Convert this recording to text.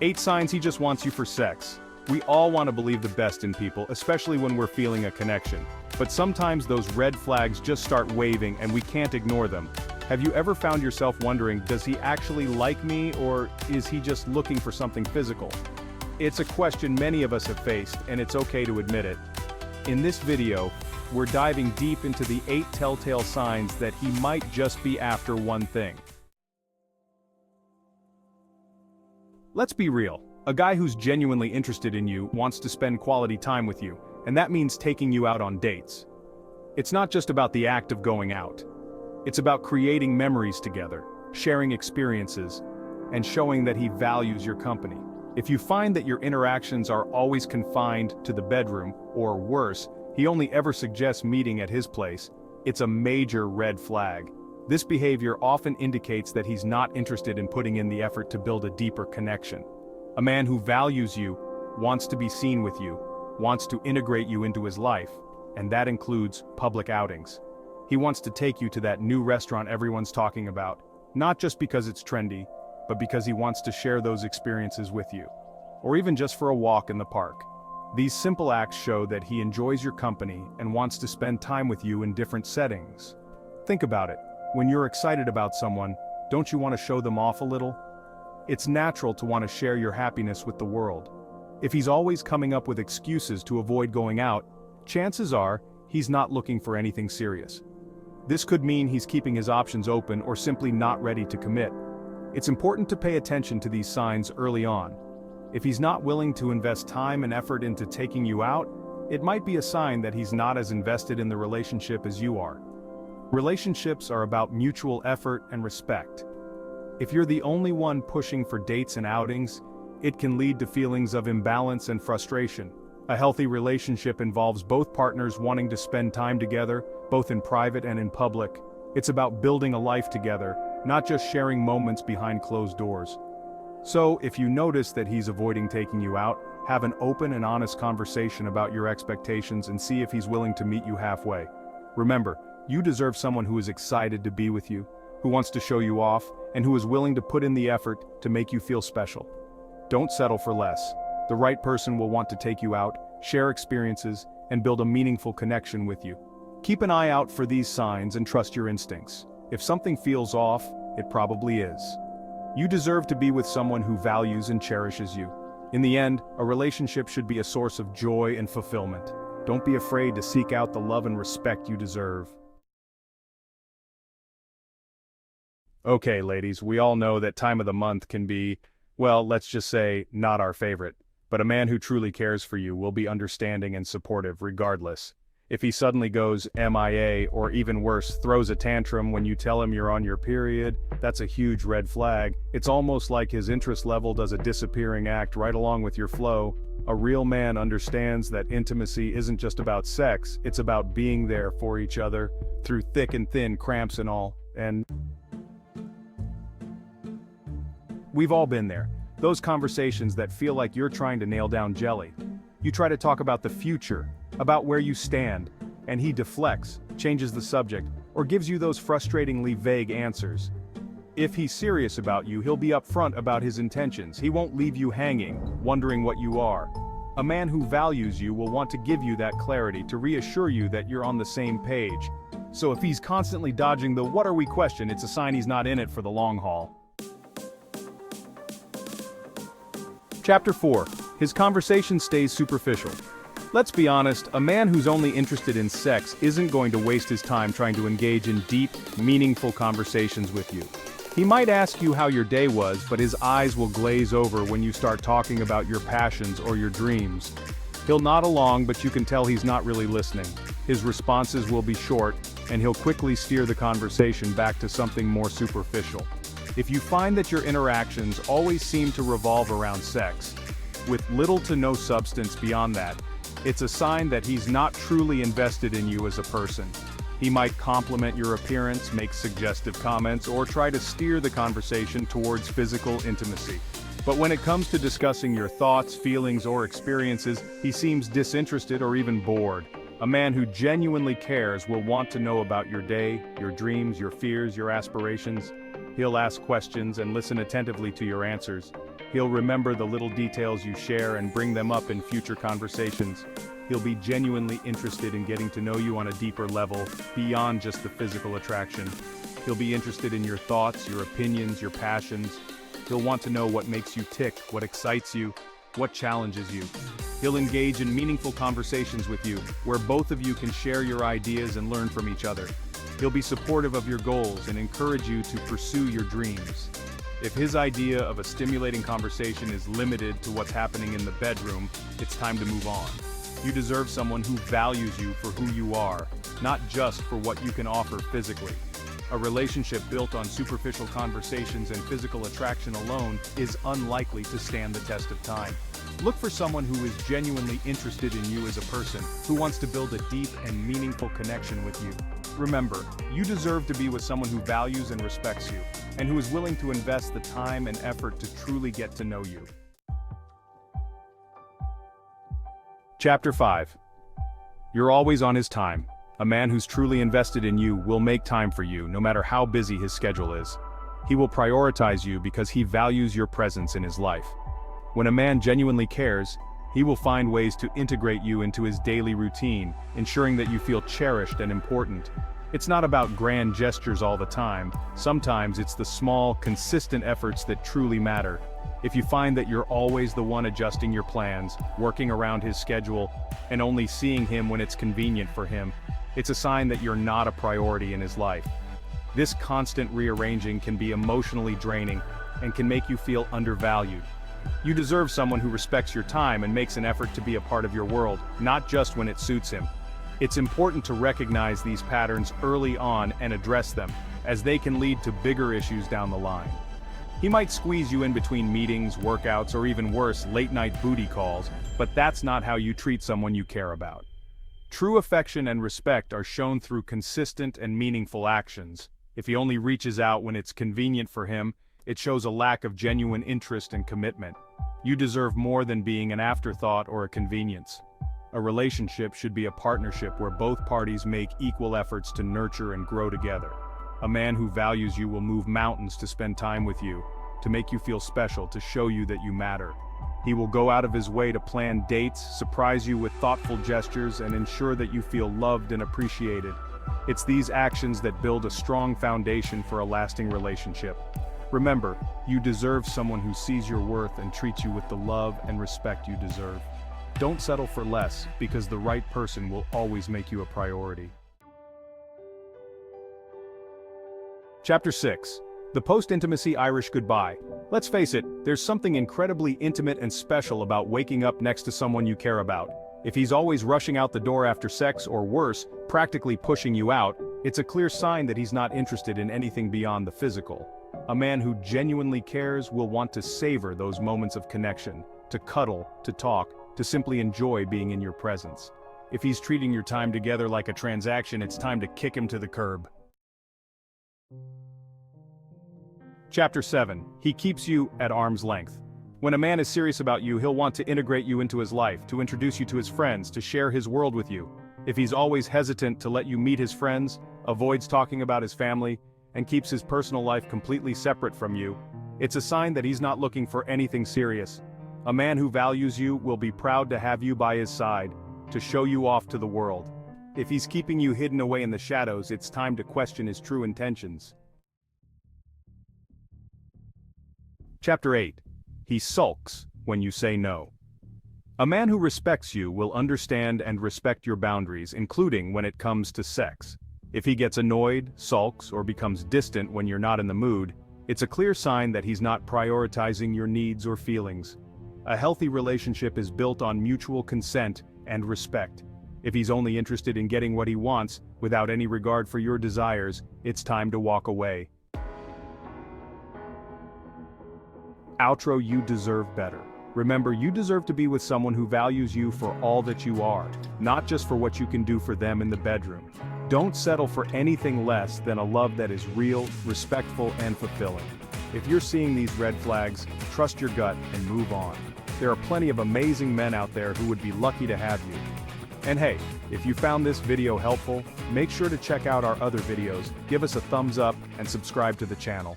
8 signs he just wants you for sex. We all want to believe the best in people, especially when we're feeling a connection. But sometimes those red flags just start waving and we can't ignore them. Have you ever found yourself wondering, does he actually like me, or is he just looking for something physical? It's a question many of us have faced, and it's okay to admit it. In this video, we're diving deep into the 8 telltale signs that he might just be after one thing. Let's be real. A guy who's genuinely interested in you wants to spend quality time with you, and that means taking you out on dates. It's not just about the act of going out. It's about creating memories together, sharing experiences, and showing that he values your company. If you find that your interactions are always confined to the bedroom, or worse, he only ever suggests meeting at his place, it's a major red flag. This behavior often indicates that he's not interested in putting in the effort to build a deeper connection. A man who values you, wants to be seen with you, wants to integrate you into his life, and that includes public outings. He wants to take you to that new restaurant everyone's talking about, not just because it's trendy, but because he wants to share those experiences with you. Or even just for a walk in the park. These simple acts show that he enjoys your company and wants to spend time with you in different settings. Think about it. When you're excited about someone, don't you want to show them off a little? It's natural to want to share your happiness with the world. If he's always coming up with excuses to avoid going out, chances are he's not looking for anything serious. This could mean he's keeping his options open or simply not ready to commit. It's important to pay attention to these signs early on. If he's not willing to invest time and effort into taking you out, it might be a sign that he's not as invested in the relationship as you are. Relationships are about mutual effort and respect. If you're the only one pushing for dates and outings, it can lead to feelings of imbalance and frustration. A healthy relationship involves both partners wanting to spend time together, both in private and in public. It's about building a life together, not just sharing moments behind closed doors. So, if you notice that he's avoiding taking you out, have an open and honest conversation about your expectations and see if he's willing to meet you halfway. Remember, you deserve someone who is excited to be with you, who wants to show you off, and who is willing to put in the effort to make you feel special. Don't settle for less. The right person will want to take you out, share experiences, and build a meaningful connection with you. Keep an eye out for these signs and trust your instincts. If something feels off, it probably is. You deserve to be with someone who values and cherishes you. In the end, a relationship should be a source of joy and fulfillment. Don't be afraid to seek out the love and respect you deserve. Okay, ladies, we all know that time of the month can be, well, let's just say, not our favorite. But a man who truly cares for you will be understanding and supportive regardless. If he suddenly goes MIA, or even worse, throws a tantrum when you tell him you're on your period, that's a huge red flag. It's almost like his interest level does a disappearing act right along with your flow. A real man understands that intimacy isn't just about sex, it's about being there for each other, through thick and thin, cramps and all, and we've all been there. Those conversations that feel like you're trying to nail down jelly. You try to talk about the future, about where you stand, and he deflects, changes the subject, or gives you those frustratingly vague answers. If he's serious about you, he'll be upfront about his intentions. He won't leave you hanging, wondering what you are. A man who values you will want to give you that clarity to reassure you that you're on the same page. So if he's constantly dodging the "what are we" question, it's a sign he's not in it for the long haul. Chapter 4. His conversation stays superficial. Let's be honest, a man who's only interested in sex isn't going to waste his time trying to engage in deep, meaningful conversations with you. He might ask you how your day was, but his eyes will glaze over when you start talking about your passions or your dreams. He'll nod along, but you can tell he's not really listening. His responses will be short, and he'll quickly steer the conversation back to something more superficial. If you find that your interactions always seem to revolve around sex, with little to no substance beyond that, it's a sign that he's not truly invested in you as a person. He might compliment your appearance, make suggestive comments, or try to steer the conversation towards physical intimacy. But when it comes to discussing your thoughts, feelings, or experiences, he seems disinterested or even bored. A man who genuinely cares will want to know about your day, your dreams, your fears, your aspirations. He'll ask questions and listen attentively to your answers. He'll remember the little details you share and bring them up in future conversations. He'll be genuinely interested in getting to know you on a deeper level, beyond just the physical attraction. He'll be interested in your thoughts, your opinions, your passions. He'll want to know what makes you tick, what excites you, what challenges you. He'll engage in meaningful conversations with you, where both of you can share your ideas and learn from each other. He'll be supportive of your goals and encourage you to pursue your dreams. If his idea of a stimulating conversation is limited to what's happening in the bedroom, it's time to move on. You deserve someone who values you for who you are, not just for what you can offer physically. A relationship built on superficial conversations and physical attraction alone is unlikely to stand the test of time. Look for someone who is genuinely interested in you as a person, who wants to build a deep and meaningful connection with you. Remember, you deserve to be with someone who values and respects you, and who is willing to invest the time and effort to truly get to know you. Chapter 5. You're always on his time. A man who's truly invested in you will make time for you, no matter how busy his schedule is. He will prioritize you because he values your presence in his life. When a man genuinely cares, he will find ways to integrate you into his daily routine, ensuring that you feel cherished and important. It's not about grand gestures all the time. Sometimes it's the small, consistent efforts that truly matter. If you find that you're always the one adjusting your plans, working around his schedule, and only seeing him when it's convenient for him, it's a sign that you're not a priority in his life. This constant rearranging can be emotionally draining and can make you feel undervalued. You deserve someone who respects your time and makes an effort to be a part of your world, not just when it suits him. It's important to recognize these patterns early on and address them, as they can lead to bigger issues down the line. He might squeeze you in between meetings, workouts, or even worse, late-night booty calls, but that's not how you treat someone you care about. True affection and respect are shown through consistent and meaningful actions. If he only reaches out when it's convenient for him, it shows a lack of genuine interest and commitment. You deserve more than being an afterthought or a convenience. A relationship should be a partnership where both parties make equal efforts to nurture and grow together. A man who values you will move mountains to spend time with you, to make you feel special, to show you that you matter. He will go out of his way to plan dates, surprise you with thoughtful gestures, and ensure that you feel loved and appreciated. It's these actions that build a strong foundation for a lasting relationship. Remember, you deserve someone who sees your worth and treats you with the love and respect you deserve. Don't settle for less, because the right person will always make you a priority. Chapter 6. The Post-Intimacy Irish Goodbye. Let's face it, there's something incredibly intimate and special about waking up next to someone you care about. If he's always rushing out the door after sex, or worse, practically pushing you out, it's a clear sign that he's not interested in anything beyond the physical. A man who genuinely cares will want to savor those moments of connection, to cuddle, to talk, to simply enjoy being in your presence. If he's treating your time together like a transaction, it's time to kick him to the curb. Chapter 7. He keeps you at arm's length. When a man is serious about you, he'll want to integrate you into his life, to introduce you to his friends, to share his world with you. If he's always hesitant to let you meet his friends, avoids talking about his family, and keeps his personal life completely separate from you, it's a sign that he's not looking for anything serious. A man who values you will be proud to have you by his side, to show you off to the world. If he's keeping you hidden away in the shadows, it's time to question his true intentions. Chapter 8. He sulks when you say no. A man who respects you will understand and respect your boundaries, including when it comes to sex. If he gets annoyed, sulks, or becomes distant when you're not in the mood, it's a clear sign that he's not prioritizing your needs or feelings. A healthy relationship is built on mutual consent and respect. If he's only interested in getting what he wants, without any regard for your desires, it's time to walk away. Outro. You deserve better. Remember, you deserve to be with someone who values you for all that you are, not just for what you can do for them in the bedroom. Don't settle for anything less than a love that is real, respectful, and fulfilling. If you're seeing these red flags, trust your gut and move on. There are plenty of amazing men out there who would be lucky to have you. And hey, if you found this video helpful, make sure to check out our other videos, give us a thumbs up, and subscribe to the channel.